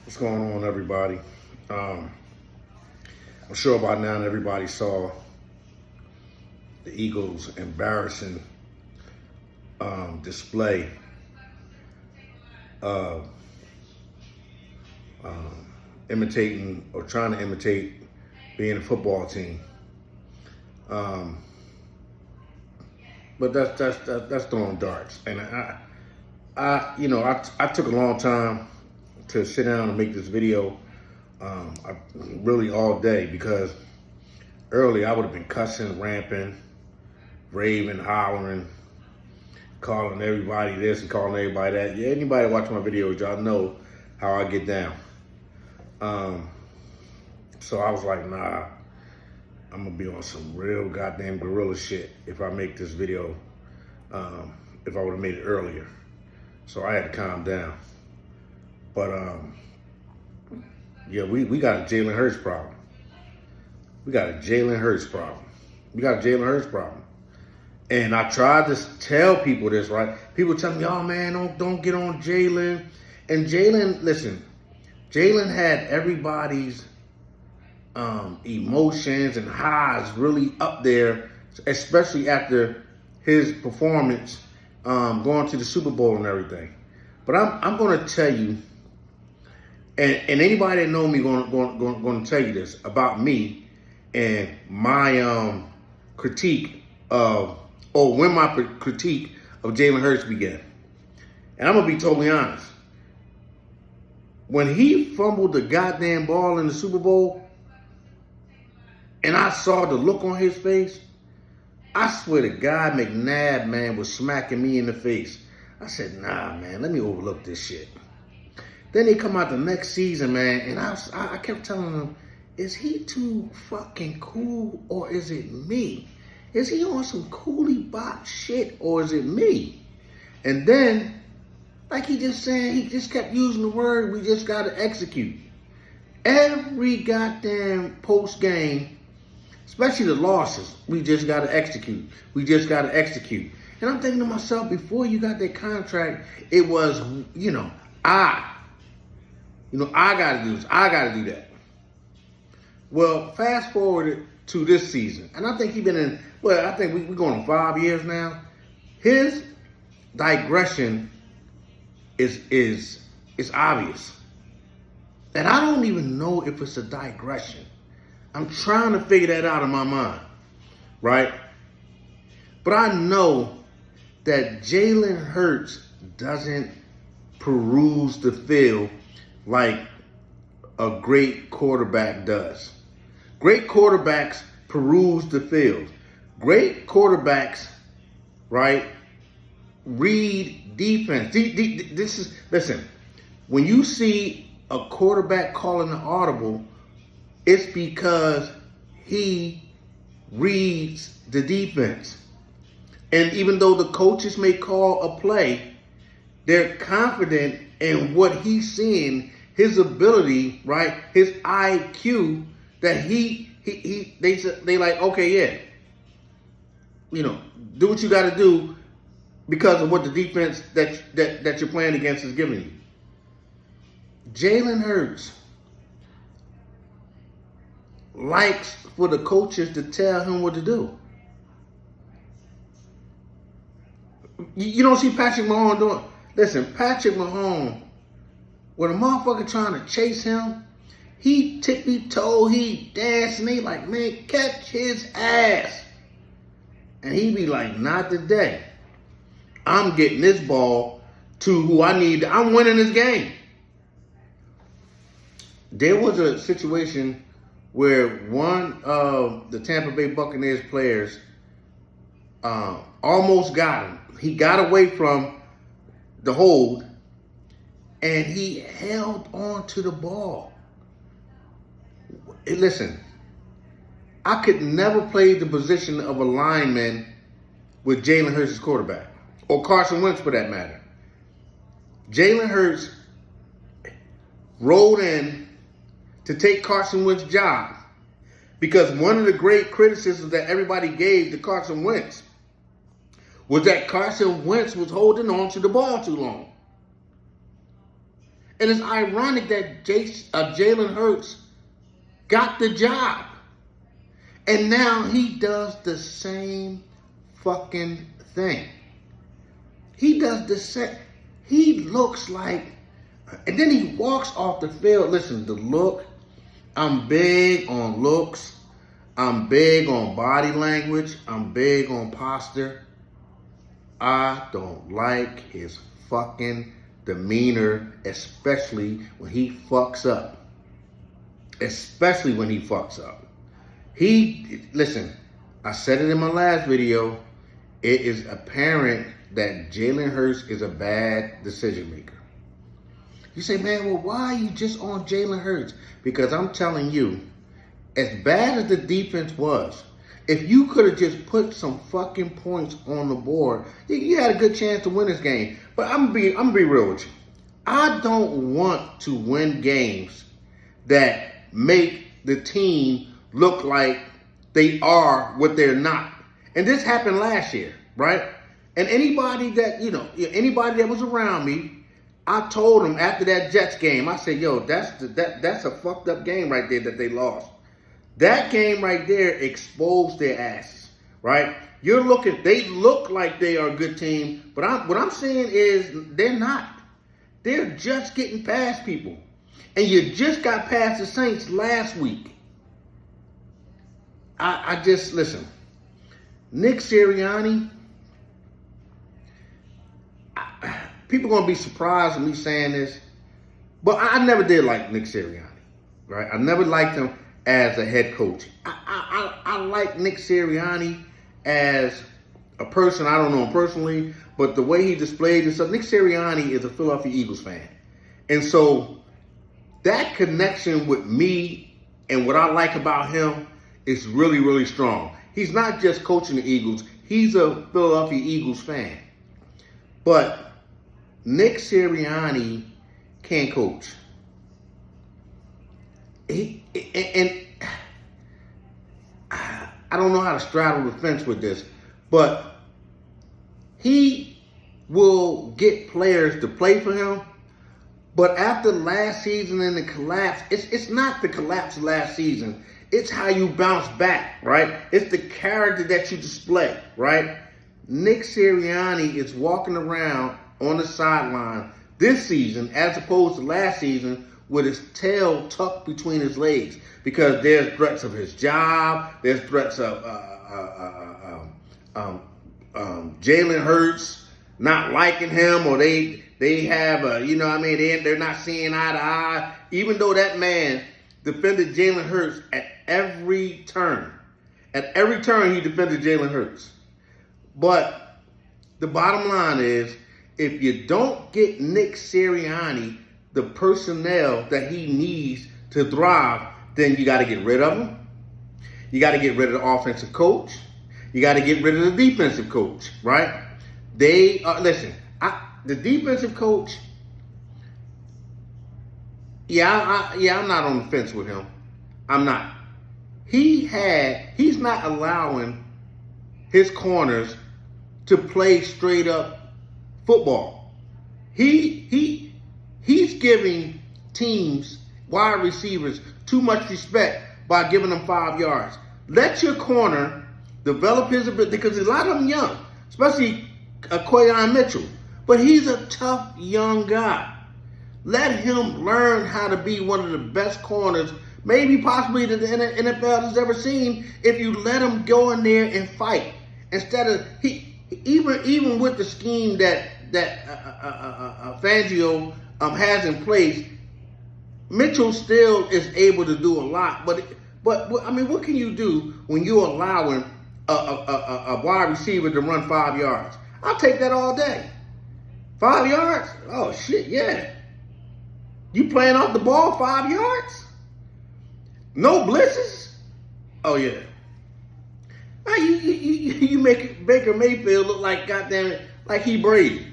What's going on, everybody? I'm sure by now everybody saw the Eagles' embarrassing display of imitating or trying to imitate being a football team. But that's throwing darts, and I took a long time to sit down and make this video, really all day, because early I would have been cussing, ramping, raving, hollering, calling everybody this and calling everybody that. Yeah, anybody watching my videos, y'all know how I get down. So I was like, nah, I'm gonna be on some real goddamn gorilla shit if I make this video, if I would have made it earlier. So I had to calm down. But yeah, we got a Jalen Hurts problem. We got a Jalen Hurts problem. And I tried to tell people this, right? People tell me, oh man, don't get on Jalen. And Jalen, listen, Jalen had everybody's emotions and highs really up there, especially after his performance going to the Super Bowl and everything. But I'm going to tell you, and anybody that know me going to tell you this about me and my critique of, or when my critique of Jalen Hurts began. And I'm going to be totally honest. When he fumbled the goddamn ball in the Super Bowl, and I saw the look on his face, I swear to God, McNabb, man, was smacking me in the face. I said, nah, man, let me overlook this shit. Then they come out the next season, man, and I kept telling them, is he too fucking cool or is it me? Is he on some coolie bop shit or is it me? And then, like he just saying, he just kept using the word, we just got to execute. Every goddamn post game, especially the losses, we just got to execute. We just got to execute. And I'm thinking to myself, before you got that contract, it was, I got to do this. I got to do that. Well, fast forward to this season. And I think he's been in, I think we're going on 5 years now. His digression is obvious. And I don't even know if it's a digression. I'm trying to figure that out in my mind, right? But I know that Jalen Hurts doesn't peruse the field like a great quarterback does. Great quarterbacks peruse the field. Great quarterbacks, right, read defense. Listen, when you see a quarterback calling an audible, it's because he reads the defense. And even though the coaches may call a play, they're confident in what he's seeing, his ability, right? His IQ, that they like, okay, yeah. Do what you got to do because of what the defense that you're playing against is giving you. Jalen Hurts likes for the coaches to tell him what to do. You don't see Patrick Mahomes doing. Listen, Patrick Mahomes, when a motherfucker trying to chase him, he tippy-toe, he dancing, he like, man, catch his ass. And he be like, not today. I'm getting this ball to who I need. I'm winning this game. There was a situation where one of the Tampa Bay Buccaneers players almost got him. He got away from the hold, and he held on to the ball. Hey, listen, I could never play the position of a lineman with Jalen Hurts as quarterback, or Carson Wentz for that matter. Jalen Hurts rolled in to take Carson Wentz's job because one of the great criticisms that everybody gave to Carson Wentz was that Carson Wentz was holding on to the ball too long. And it's ironic that Jalen Hurts got the job. And now he does the same fucking thing. He does the same. He looks like, and then he walks off the field. Listen, the look, I'm big on looks. I'm big on body language. I'm big on posture. I don't like his fucking demeanor, especially when he fucks up. Especially when he fucks up. Listen, I said it in my last video. It is apparent that Jalen Hurts is a bad decision maker. You say, man, well, why are you just on Jalen Hurts? Because I'm telling you, as bad as the defense was, if you could have just put some fucking points on the board, you had a good chance to win this game. But I'm gonna be real with you. I don't want to win games that make the team look like they are what they're not. And this happened last year, right? And anybody that was around me, I told them after that Jets game, I said, yo, that's a fucked up game right there that they lost. That game right there exposed their asses, right? They look like they are a good team, but what I'm saying is they're not. They're just getting past people. And you just got past the Saints last week. I just, listen, Nick Sirianni, people going to be surprised with me saying this, but I never did like Nick Sirianni, right? I never liked him as a head coach. I like Nick Sirianni as a person. I don't know him personally, but the way he displayed himself, Nick Sirianni is a Philadelphia Eagles fan. And so that connection with me and what I like about him is really, really strong. He's not just coaching the Eagles. He's a Philadelphia Eagles fan. But Nick Sirianni can't coach. And I don't know how to straddle the fence with this, but he will get players to play for him. But after last season and the collapse, it's not the collapse of last season. It's how you bounce back, right? It's the character that you display, right? Nick Sirianni is walking around on the sideline this season as opposed to last season with his tail tucked between his legs because there's threats of his job, there's threats of Jalen Hurts not liking him, or they have they're not seeing eye to eye. Even though that man defended Jalen Hurts at every turn. At every turn he defended Jalen Hurts. But the bottom line is, if you don't get Nick Sirianni the personnel that he needs to thrive, then you got to get rid of him. You got to get rid of the offensive coach. You got to get rid of the defensive coach, right? The defensive coach, I'm not on the fence with him. I'm not. He's not allowing his corners to play straight up football. He's giving teams, wide receivers, too much respect by giving them 5 yards. Let your corner develop his ability, because a lot of them young, especially Quayon Mitchell. But he's a tough young guy. Let him learn how to be one of the best corners, maybe possibly that the NFL has ever seen, if you let him go in there and fight. Instead of, even with the scheme that Fangio has in place, Mitchell still is able to do a lot. But I mean, what can you do when you're allowing a wide receiver to run 5 yards? I'll take that all day. 5 yards? Oh, shit, yeah. You playing off the ball 5 yards? No blitzes? Oh, yeah. Now you make Baker Mayfield look like, goddamn it, like he Brady.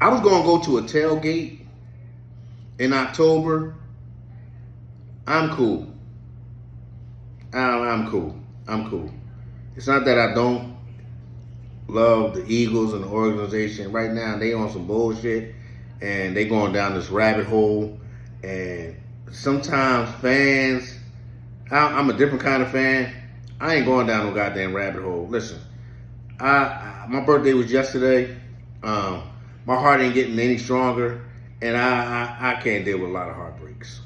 I was going to go to a tailgate in October. I'm cool. I'm cool. It's not that I don't love the Eagles and the organization. Right now, they on some bullshit, and they going down this rabbit hole. And sometimes fans, I'm a different kind of fan. I ain't going down no goddamn rabbit hole. Listen, my birthday was yesterday. My heart ain't getting any stronger, and I can't deal with a lot of heartbreaks.